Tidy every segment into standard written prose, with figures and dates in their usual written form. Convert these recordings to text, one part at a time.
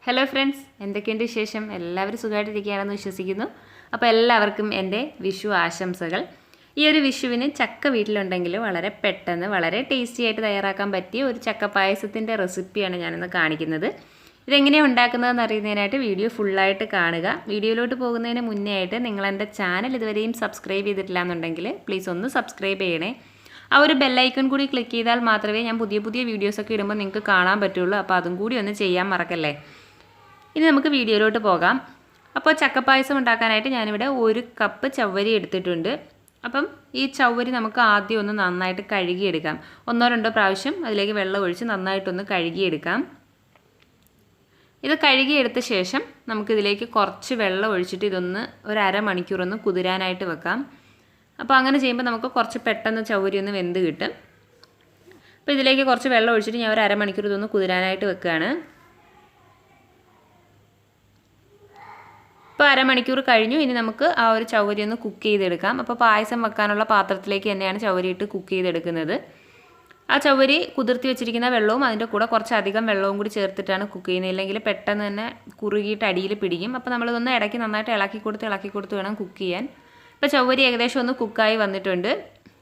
Hello friends, എന്തൊക്കെയുണ്ട് വിശേഷം? എല്ലാവരും സുഖമായിട്ടിരിക്കുകയാണെന്ന് വിശ്വസിക്കുന്നു. അപ്പോൾ എല്ലാവർക്കും എൻ്റെ വിഷു ആശംസകൾ. ഈ ഒരു വിഷുവിന് ചക്ക വീട്ടിലുണ്ടെങ്കിൽ വളരെ പെട്ടെന്ന് വളരെ ടേസ്റ്റി ആയിട്ട് തയ്യാറാക്കാൻ പറ്റിയ ഒരു ചക്ക പായസത്തിൻ്റെ റെസിപ്പിയാണ് ഞാനിന്ന് കാണിക്കുന്നത്. ഇതെങ്ങനെയാണ് ഉണ്ടാക്കുന്നതെന്ന് അറിയുന്നതിനായിട്ട് വീഡിയോ ഫുള്ളായിട്ട് കാണുക. വീഡിയോയിലോട്ട് പോകുന്നതിന് മുന്നേ ആയിട്ട് നിങ്ങൾ എൻ്റെ ചാനൽ ഇതുവരെയും സബ്സ്ക്രൈബ് ചെയ്തിട്ടില്ല എന്നുണ്ടെങ്കിൽ പ്ലീസ് ഒന്ന് സബ്സ്ക്രൈബ് ചെയ്യണേ. ആ ഒരു ബെല്ലൈക്കൺ കൂടി ക്ലിക്ക് ചെയ്താൽ മാത്രമേ ഞാൻ പുതിയ പുതിയ വീഡിയോസൊക്കെ ഇടുമ്പോൾ നിങ്ങൾക്ക് കാണാൻ പറ്റുള്ളൂ. അപ്പോൾ അതും കൂടി ഒന്ന് ചെയ്യാൻ മറക്കല്ലേ. ഇനി നമുക്ക് വീഡിയോയിലോട്ട് പോകാം. അപ്പോൾ ചക്കപ്പായസം ഉണ്ടാക്കാനായിട്ട് ഞാനിവിടെ 1 കപ്പ് ചവ്വരി എടുത്തിട്ടുണ്ട്. അപ്പം ഈ ചവ്വരി നമുക്ക് ആദ്യം ഒന്ന് നന്നായിട്ട് കഴുകിയെടുക്കാം. 1-2 പ്രാവശ്യം അതിലേക്ക് വെള്ളം ഒഴിച്ച് നന്നായിട്ടൊന്ന് കഴുകിയെടുക്കാം. ഇത് കഴുകിയെടുത്ത ശേഷം നമുക്കിതിലേക്ക് കുറച്ച് വെള്ളം ഒഴിച്ചിട്ട് ഇതൊന്ന് ഒരു അരമണിക്കൂറൊന്ന് കുതിരാനായിട്ട് വെക്കാം. അപ്പോൾ അങ്ങനെ ചെയ്യുമ്പോൾ നമുക്ക് കുറച്ച് പെട്ടെന്ന് ചവ്വരി ഒന്ന് വെന്ത് കിട്ടും. അപ്പോൾ ഇതിലേക്ക് കുറച്ച് വെള്ളം ഒഴിച്ചിട്ട് ഞാൻ ഒരു അരമണിക്കൂർ ഇതൊന്ന് കുതിരാനായിട്ട് വെക്കുകയാണ്. ഇപ്പോൾ അരമണിക്കൂർ കഴിഞ്ഞു. ഇനി നമുക്ക് ആ ഒരു ചവ്വരി ഒന്ന് കുക്ക് ചെയ്തെടുക്കാം. അപ്പോൾ പായസം വെക്കാനുള്ള പാത്രത്തിലേക്ക് തന്നെയാണ് ചവ്വരി ഇട്ട് കുക്ക് ചെയ്തെടുക്കുന്നത്. ആ ചവ്വരി കുതിർത്തി വെച്ചിരിക്കുന്ന വെള്ളവും അതിൻ്റെ കൂടെ കുറച്ചധികം വെള്ളവും കൂടി ചേർത്തിട്ടാണ് കുക്ക് ചെയ്യുന്നത്. ഇല്ലെങ്കിൽ പെട്ടെന്ന് തന്നെ കുറുകിയിട്ട് അടിയിൽ പിടിക്കും. അപ്പോൾ നമ്മളിതൊന്ന് ഇടയ്ക്ക് നന്നായിട്ട് ഇളക്കി കൊടുത്ത് വേണം കുക്ക് ചെയ്യാൻ. ഇപ്പോൾ ചവ്വരി ഏകദേശം ഒന്ന് കുക്കായി വന്നിട്ടുണ്ട്.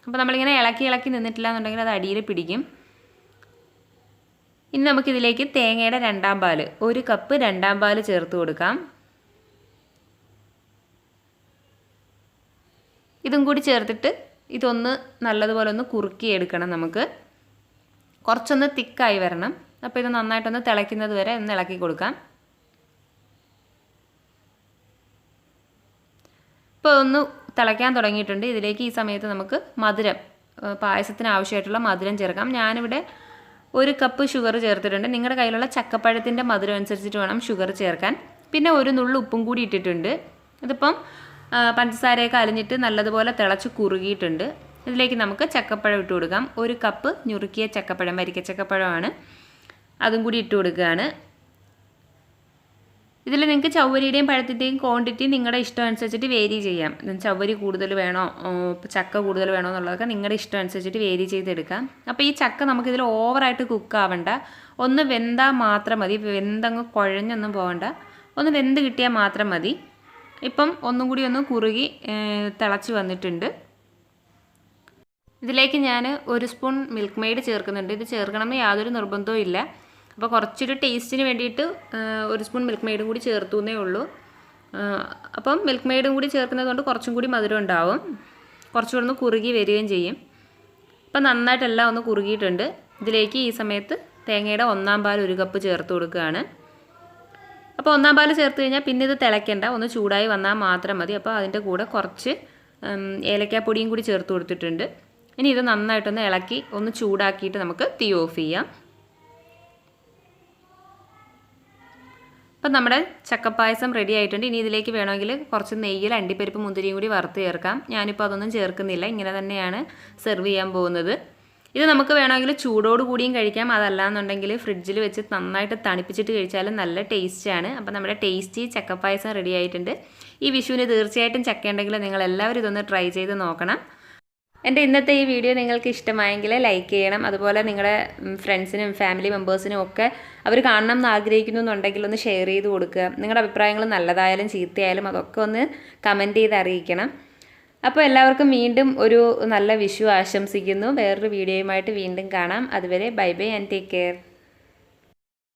അപ്പോൾ നമ്മളിങ്ങനെ ഇളക്കി നിന്നിട്ടില്ല എന്നുണ്ടെങ്കിൽ അത് അടിയിൽ പിടിക്കും. ഇനി നമുക്കിതിലേക്ക് തേങ്ങയുടെ 2-ാം പാൽ 1 കപ്പ് 2-ാം പാൽ ചേർത്ത് കൊടുക്കാം. ഇതും കൂടി ചേർത്തിട്ട് ഇതൊന്ന് നല്ലതുപോലെ ഒന്ന് കുറുക്കിയെടുക്കണം. നമുക്ക് കുറച്ചൊന്ന് തിക്കായി വരണം. അപ്പോൾ ഇത് നന്നായിട്ടൊന്ന് തിളയ്ക്കുന്നത് വരെ ഒന്ന് ഇളക്കി കൊടുക്കാം. ഇപ്പോൾ ഒന്ന് തിളയ്ക്കാൻ തുടങ്ങിയിട്ടുണ്ട്. ഇതിലേക്ക് ഈ സമയത്ത് നമുക്ക് മധുരം, പായസത്തിന് ആവശ്യമായിട്ടുള്ള മധുരം ചേർക്കാം. ഞാനിവിടെ 1 കപ്പ് ഷുഗർ ചേർത്തിട്ടുണ്ട്. നിങ്ങളുടെ കയ്യിലുള്ള ചക്കപ്പഴത്തിൻ്റെ മധുരം അനുസരിച്ചിട്ട് വേണം ഷുഗർ ചേർക്കാൻ. പിന്നെ 1 നുള്ളു ഉപ്പും കൂടി ഇട്ടിട്ടുണ്ട്. ഇതിപ്പം പഞ്ചസാരയൊക്കെ അലിഞ്ഞിട്ട് നല്ലതുപോലെ തിളച്ച് കുറുകിയിട്ടുണ്ട്. ഇതിലേക്ക് നമുക്ക് ചക്കപ്പഴം ഇട്ട് കൊടുക്കാം. 1 കപ്പ് ഞുറുക്കിയ ചക്കപ്പഴം, വരിക്കച്ചക്കപ്പഴമാണ്, അതും കൂടി ഇട്ട് കൊടുക്കുകയാണ്. ഇതിൽ നിങ്ങൾക്ക് ചവ്വരിയുടെയും പഴത്തിൻ്റെയും ക്വാണ്ടിറ്റി നിങ്ങളുടെ ഇഷ്ടം അനുസരിച്ചിട്ട് വേരി ചെയ്യാം. ചവ്വരി കൂടുതൽ വേണോ, ചക്ക കൂടുതൽ വേണോ എന്നുള്ളതൊക്കെ നിങ്ങളുടെ ഇഷ്ടം അനുസരിച്ചിട്ട് വേരി ചെയ്തെടുക്കാം. അപ്പോൾ ഈ ചക്ക നമുക്കിതിൽ ഓവറായിട്ട് കുക്കാവണ്ട, ഒന്ന് വെന്താൽ മാത്രം മതി. വെന്തങ്ങ് കുഴഞ്ഞൊന്നും പോകണ്ട, ഒന്ന് വെന്ത് കിട്ടിയാൽ മാത്രം മതി. ഇപ്പം ഒന്നും കൂടി ഒന്ന് കുറുകി തിളച്ച് വന്നിട്ടുണ്ട്. ഇതിലേക്ക് ഞാൻ 1 സ്പൂൺ മിൽക്ക് മെയ്ഡ് ചേർക്കുന്നുണ്ട്. ഇത് ചേർക്കണമെന്ന് യാതൊരു നിർബന്ധവും ഇല്ല. അപ്പോൾ കുറച്ചൊരു ടേസ്റ്റിന് വേണ്ടിയിട്ട് 1 സ്പൂൺ മിൽക്ക് മെയ്ഡും കൂടി ചേർത്തു എന്നേ ഉള്ളൂ. അപ്പം മിൽക്ക് മെയ്ഡും കൂടി ചേർക്കുന്നത് കൊണ്ട് കുറച്ചും കൂടി മധുരം ഉണ്ടാവും, കുറച്ചുകൂടി ഒന്ന് കുറുകി വരികയും ചെയ്യും. അപ്പം നന്നായിട്ടെല്ലാം ഒന്ന് കുറുകിയിട്ടുണ്ട്. ഇതിലേക്ക് ഈ സമയത്ത് തേങ്ങയുടെ 1-ാം പാൽ 1 കപ്പ് ചേർത്ത് കൊടുക്കുകയാണ്. അപ്പോൾ 1-ാം പാൽ ചേർത്ത് കഴിഞ്ഞാൽ പിന്നെ ഇത് തിളയ്ക്കേണ്ട, ഒന്ന് ചൂടായി വന്നാൽ മാത്രം മതി. അപ്പോൾ അതിൻ്റെ കൂടെ കുറച്ച് ഏലക്കാപ്പൊടിയും കൂടി ചേർത്ത് കൊടുത്തിട്ടുണ്ട്. ഇനി ഇത് നന്നായിട്ടൊന്ന് ഇളക്കി ഒന്ന് ചൂടാക്കിയിട്ട് നമുക്ക് തീ ഓഫ് ചെയ്യാം. അപ്പം നമ്മുടെ ചക്കപ്പായസം റെഡി ആയിട്ടുണ്ട്. ഇനി ഇതിലേക്ക് വേണമെങ്കിൽ കുറച്ച് നെയ്യിൽ അണ്ടിപ്പരിപ്പ് മുന്തിരിയും കൂടി വറുത്ത് ചേർക്കാം. ഞാനിപ്പോൾ അതൊന്നും ചേർക്കുന്നില്ല, ഇങ്ങനെ തന്നെയാണ് സെർവ് ചെയ്യാൻ പോകുന്നത്. ഇത് നമുക്ക് വേണമെങ്കിൽ ചൂടോട് കൂടിയും കഴിക്കാം. അതല്ലാന്നുണ്ടെങ്കിൽ ഫ്രിഡ്ജിൽ വെച്ച് നന്നായിട്ട് തണുപ്പിച്ചിട്ട് കഴിച്ചാലും നല്ല ടേസ്റ്റാണ്. അപ്പോൾ നമ്മുടെ ടേസ്റ്റി ചക്കപ്പായസം റെഡി ആയിട്ടുണ്ട്. ഈ വിഷുവിന് തീർച്ചയായിട്ടും ചക്ക ഉണ്ടെങ്കിൽ നിങ്ങൾ എല്ലാവരും ഇതൊന്ന് ട്രൈ ചെയ്ത് നോക്കണം. എൻ്റെ ഇന്നത്തെ ഈ വീഡിയോ നിങ്ങൾക്ക് ഇഷ്ടമായെങ്കിൽ ലൈക്ക് ചെയ്യണം. അതുപോലെ നിങ്ങളുടെ ഫ്രണ്ട്സിനും ഫാമിലി മെമ്പേഴ്സിനും ഒക്കെ അവർ കാണണം എന്ന് ആഗ്രഹിക്കുന്നു എന്നുണ്ടെങ്കിൽ ഒന്ന് ഷെയർ ചെയ്ത് കൊടുക്കുക. നിങ്ങളുടെ അഭിപ്രായങ്ങൾ നല്ലതായാലും ചീത്തയായാലും അതൊക്കെ ഒന്ന് കമൻറ്റ് ചെയ്ത് അറിയിക്കണം. അപ്പോൾ എല്ലാവർക്കും വീണ്ടും ഒരു നല്ല വിഷു ആശംസിക്കുന്നു. വേറൊരു വീഡിയോയുമായിട്ട് വീണ്ടും കാണാം. അതുവരെ bye bye and take care.